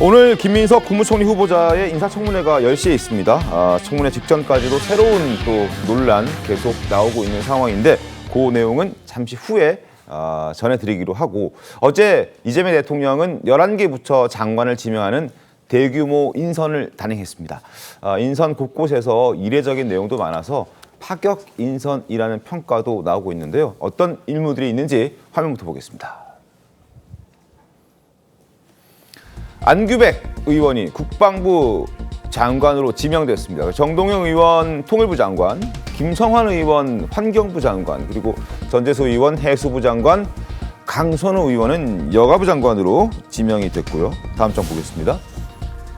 오늘 김민석 국무총리 후보자의 인사청문회가 10시에 있습니다. 청문회 직전까지도 새로운 또 논란 계속 나오고 있는 상황인데 그 내용은 잠시 후에 전해드리기로 하고, 어제 이재명 대통령은 11개 부처 장관을 지명하는 대규모 인선을 단행했습니다. 인선 곳곳에서 이례적인 내용도 많아서 파격 인선이라는 평가도 나오고 있는데요. 어떤 일무들이 있는지 화면부터 보겠습니다. 안규백 의원이 국방부 장관으로 지명됐습니다. 정동영 의원 통일부 장관, 김성환 의원 환경부 장관, 그리고 전재수 의원 해수부 장관, 강선우 의원은 여가부 장관으로 지명이 됐고요. 다음 장 보겠습니다.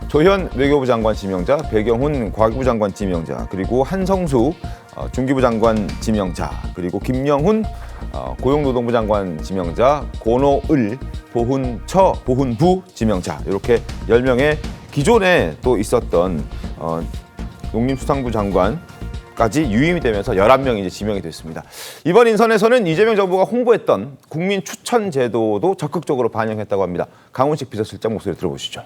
조현 외교부 장관 지명자, 배경훈 과기부 장관 지명자, 그리고 한성수 중기부 장관 지명자, 그리고 김영훈 고용노동부 장관 지명자, 권오을 보훈부 지명자, 이렇게 10명의 기존에 또 있었던 농림수산부 장관까지 유임이 되면서 11명이 이제 지명이 됐습니다. 이번 인선에서는 이재명 정부가 홍보했던 국민 추천 제도도 적극적으로 반영했다고 합니다. 강훈식 비서실장 목소리 들어보시죠.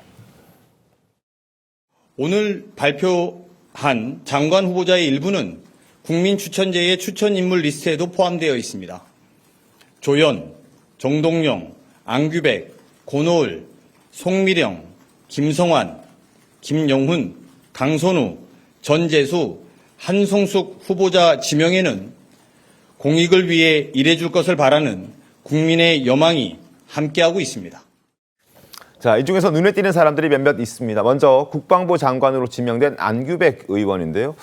오늘 발표한 장관 후보자의 일부는 국민 추천제의 추천 인물 리스트에도 포함되어 있습니다. 조현, 정동영, 안규백, 권오을, 송미령, 김성환, 김영훈, 강선우, 전재수, 한송숙 후보자 지명에는 공익을 위해 일해줄 것을 바라는 국민의 여망이 함께하고 있습니다. 자, 이 중에서 눈에 띄는 사람들이 몇몇 있습니다. 먼저 국방부 장관으로 지명된 안규백 의원인데요.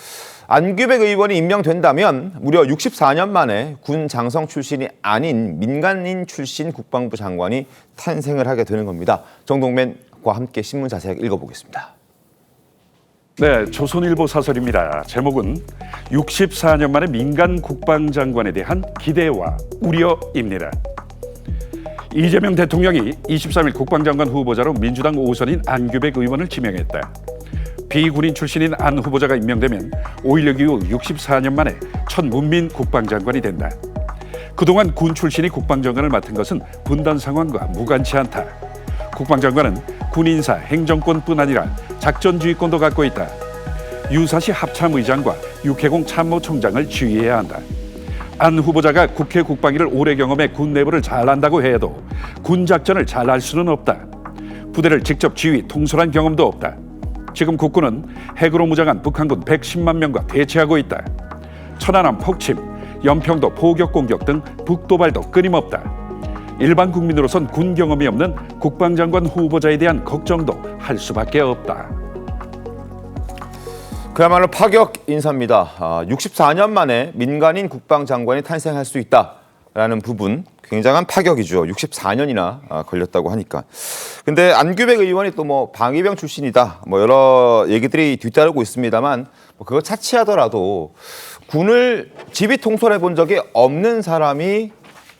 안규백 의원이 임명된다면 무려 64년 만에 군 장성 출신이 아닌 민간인 출신 국방부 장관이 탄생을 하게 되는 겁니다. 정동맨과 함께 신문 자세하게 읽어보겠습니다. 네, 조선일보 사설입니다. 제목은 64년 만에 민간 국방장관에 대한 기대와 우려입니다. 이재명 대통령이 23일 국방장관 후보자로 민주당 5선인 안규백 의원을 지명했다. 비군인 출신인 안 후보자가 임명되면 5.16 이후 64년 만에 첫 문민 국방장관이 된다. 그동안 군 출신이 국방장관을 맡은 것은 분단 상황과 무관치 않다. 국방장관은 군인사, 행정권뿐 아니라 작전지휘권도 갖고 있다. 유사시 합참의장과 육해공 참모총장을 지휘해야 한다. 안 후보자가 국회 국방위를 오래 경험해 군 내부를 잘 안다고 해도 군 작전을 잘 알 수는 없다. 부대를 직접 지휘, 통솔한 경험도 없다. 지금 국군은 핵으로 무장한 북한군 110만 명과 대치하고 있다. 천안함 폭침, 연평도 포격 공격 등 북도발도 끊임없다. 일반 국민으로선 군 경험이 없는 국방장관 후보자에 대한 걱정도 할 수밖에 없다. 그야말로 파격 인사입니다. 64년 만에 민간인 국방장관이 탄생할 수 있다라는 부분, 굉장한 파격이죠. 64년이나 걸렸다고 하니까. 근데 안규백 의원이 또 뭐 방위병 출신이다, 뭐 여러 얘기들이 뒤따르고 있습니다만, 뭐 그거 차치하더라도 군을 지휘 통솔해 본 적이 없는 사람이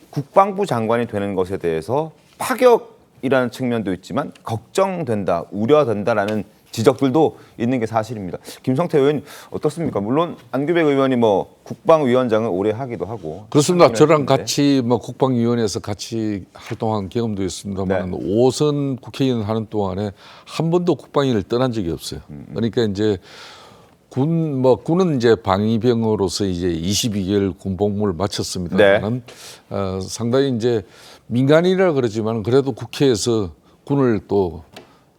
국방부 장관이 되는 것에 대해서 파격이라는 측면도 있지만 걱정된다, 우려된다라는 지적들도 있는 게 사실입니다. 김성태 의원 어떻습니까? 물론 안규백 의원이 뭐 국방위원장을 오래 하기도 하고 그렇습니다. 저랑 같이 뭐 국방위원회에서 같이 활동한 경험도 있습니다만, 네. 5선 국회의원 하는 동안에 한 번도 국방위를 떠난 적이 없어요. 그러니까 이제 군은 이제 방위병으로서 이제 22개월 군복무를 마쳤습니다만, 네. 상당히 이제 민간인이라 그러지만 그래도 국회에서 군을 또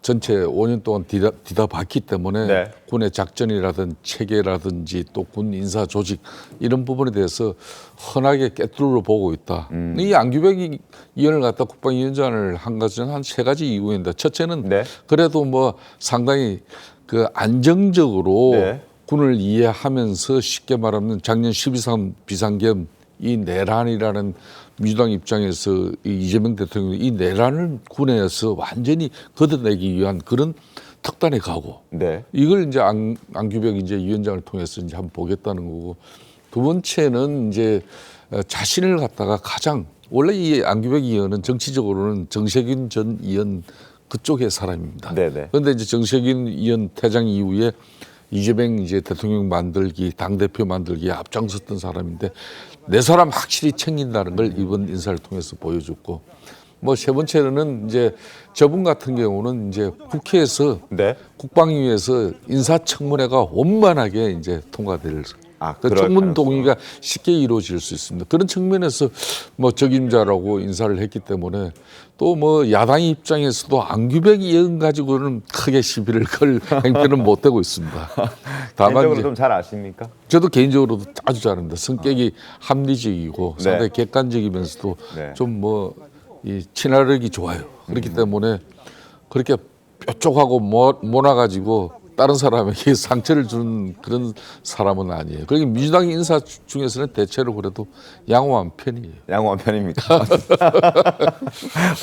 전체 5년 동안 뒤다봤기 때문에, 네. 군의 작전이라든지 체계라든지 또 군 인사 조직 이런 부분에 대해서 흔하게 깨뚫어 보고 있다. 이 안규백 의원을 갖다 국방위원장을 한 것은 한 3가지 이유입니다. 첫째는, 네. 그래도 뭐 상당히 그 안정적으로, 네. 군을 이해하면서 쉽게 말하면 작년 12.3 비상계엄 이 내란이라는 민주당 입장에서 이재명 대통령이 이 내란을 군에서 완전히 걷어내기 위한 그런 특단의 각오. 네. 이걸 이제 안규백 이제 위원장을 통해서 이제 한번 보겠다는 거고, 두 번째는 이제 자신을 갖다가 가장, 원래 이 안규백 의원은 정치적으로는 정세균 전 의원 그쪽의 사람입니다. 네네. 그런데 이제 정세균 의원 퇴장 이후에 이재명 이제 대통령 만들기, 당대표 만들기에 앞장섰던 사람인데 내 사람 확실히 챙긴다는 걸 이번 인사를 통해서 보여줬고, 뭐 세 번째로는 이제 저분 같은 경우는 이제 국회에서 네. 국방위에서 인사청문회가 원만하게 이제 통과될 그 그럴 청문 가능성. 동의가 쉽게 이루어질 수 있습니다. 그런 측면에서 뭐 적임자라고 인사를 했기 때문에 또 뭐 야당 입장에서도 안규백 의원 가지고는 크게 시비를 걸 행태는 못 되고 있습니다. 다만 개인적으로 이제 좀 잘 아십니까? 저도 개인적으로도 아주 잘합니다. 성격이 합리적이고 네. 상당히 객관적이면서도 네. 좀 뭐 이 친화력이 좋아요. 그렇기 때문에 그렇게 뾰족하고 몰아가지고 다른 사람에게 상처를 주는 그런 사람은 아니에요. 그러니까 민주당 인사 중에서는 대체로 그래도 양호한 편이에요. 양호한 편입니다.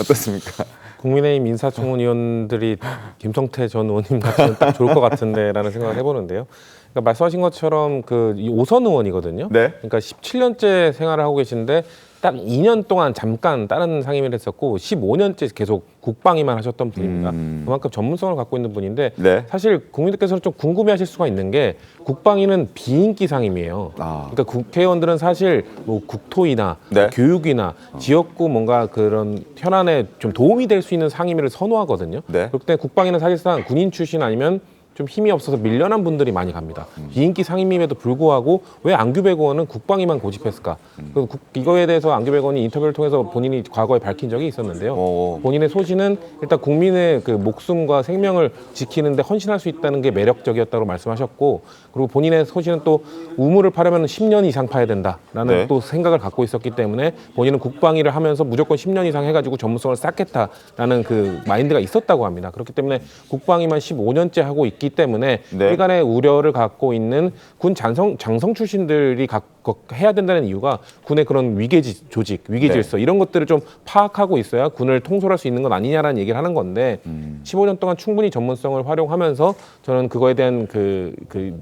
어떻습니까? 국민의힘 인사청문위원들이 김성태 전 의원님 같으면 딱 좋을 것 같은데라는 생각을 해보는데요. 그러니까 말씀하신 것처럼 이 오선 의원이거든요. 네. 그러니까 17년째 생활을 하고 계신데 딱 2년 동안 잠깐 다른 상임위를 했었고 15년째 계속 국방위만 하셨던 분입니다. 그만큼 전문성을 갖고 있는 분인데 네. 사실 국민들께서는 좀 궁금해하실 수가 있는 게 국방위는 비인기 상임이에요. 그러니까 국회의원들은 사실 뭐 국토위나 네. 교육이나 지역구 뭔가 그런 현안에 좀 도움이 될 수 있는 상임위를 선호하거든요. 네. 그렇기 때문에 국방위는 사실상 군인 출신 아니면 좀 힘이 없어서 밀려난 분들이 많이 갑니다. 비인기 상임임에도 불구하고 왜 안규백 의원은 국방위만 고집했을까? 이거에 대해서 안규백 의원이 인터뷰를 통해서 본인이 과거에 밝힌 적이 있었는데요. 본인의 소신은 일단 국민의 그 목숨과 생명을 지키는데 헌신할 수 있다는 게 매력적이었다고 말씀하셨고, 그리고 본인의 소신은 또 우물을 파려면 10년 이상 파야 된다라는 네. 또 생각을 갖고 있었기 때문에 본인은 국방위를 하면서 무조건 10년 이상 해가지고 전문성을 쌓겠다라는 그 마인드가 있었다고 합니다. 그렇기 때문에 국방위만 15년째 하고 있기 때문에 네. 일간의 우려를 갖고 있는 군 장성 출신들이 해야 된다는 이유가 군의 그런 위계 조직, 위계 네. 질서 이런 것들을 좀 파악하고 있어야 군을 통솔할 수 있는 건 아니냐라는 얘기를 하는 건데 15년 동안 충분히 전문성을 활용하면서 저는 그거에 대한 그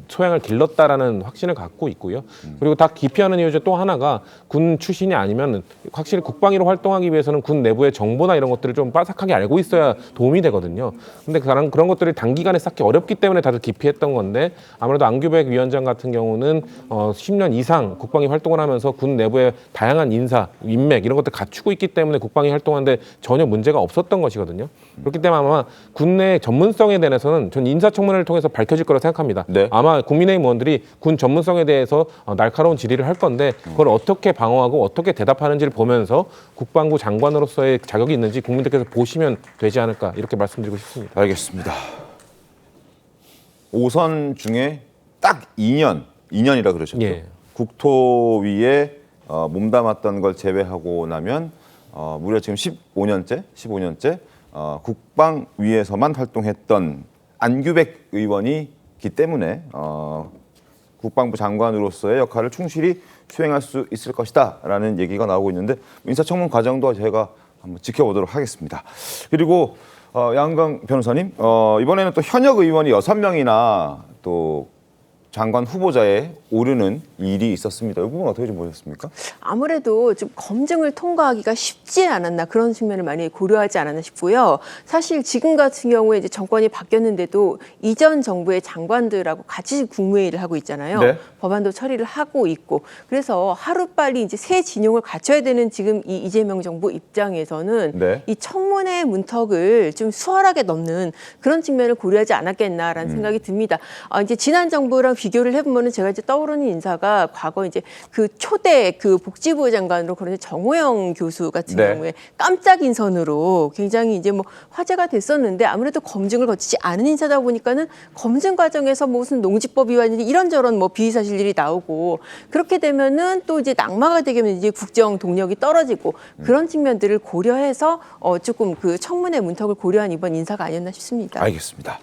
소양을 길렀다라는 확신을 갖고 있고요. 그리고 다 기피하는 이유 중 또 하나가 군 출신이 아니면 확실히 국방위로 활동하기 위해서는 군 내부의 정보나 이런 것들을 좀 빠삭하게 알고 있어야 도움이 되거든요. 근데 그런 것들을 단기간에 쌓기 어렵기 때문에 다들 기피했던 건데 아무래도 안규백 위원장 같은 경우는 10년 이상 국방위 활동을 하면서 군 내부의 다양한 인사, 인맥 이런 것들 갖추고 있기 때문에 국방위 활동하는데 전혀 문제가 없었던 것이거든요. 그렇기 때문에 아마 군내 전문성에 대해서는 전 인사청문회를 통해서 밝혀질 거라고 생각합니다. 네. 아마 국민의힘 의원들이 군 전문성에 대해서 날카로운 질의를 할 건데 그걸 어떻게 방어하고 어떻게 대답하는지를 보면서 국방부 장관으로서의 자격이 있는지 국민들께서 보시면 되지 않을까 이렇게 말씀드리고 싶습니다. 알겠습니다. 5선 중에 딱 2년이라 그러셨죠? 예. 국토위에 몸담았던 걸 제외하고 나면 무려 지금 15년째 국방위에서만 활동했던 안규백 의원이기 때문에 국방부 장관으로서의 역할을 충실히 수행할 수 있을 것이다라는 얘기가 나오고 있는데 인사청문 과정도 제가 한번 지켜보도록 하겠습니다. 그리고 양강 변호사님, 이번에는 또 현역 의원이 6명이나 또 장관 후보자에 오르는 일이 있었습니다. 이 부분 어떻게 좀 보셨습니까? 아무래도 좀 검증을 통과하기가 쉽지 않았나 그런 측면을 많이 고려하지 않았나 싶고요. 사실 지금 같은 경우에 이제 정권이 바뀌었는데도 이전 정부의 장관들하고 같이 국무회의를 하고 있잖아요. 네. 법안도 처리를 하고 있고 그래서 하루빨리 이제 새 진영을 갖춰야 되는 지금 이 이재명 정부 입장에서는 네. 이 청문회 문턱을 좀 수월하게 넘는 그런 측면을 고려하지 않았겠나라는 생각이 듭니다. 이제 지난 정부랑 비교를 해보면은 제가 이제 떠오르는 인사가 과거 이제 그 초대 그 복지부 장관으로 그런 정호영 교수 같은 네. 경우에 깜짝 인선으로 굉장히 이제 뭐 화제가 됐었는데 아무래도 검증을 거치지 않은 인사다 보니까는 검증 과정에서 무슨 농지법 위반이니 이런저런 뭐 비위 사실들이 나오고 그렇게 되면은 또 이제 낙마가 되게 되면 이제 국정 동력이 떨어지고 그런 측면들을 고려해서 조금 그 청문회 문턱을 고려한 이번 인사가 아니었나 싶습니다. 알겠습니다.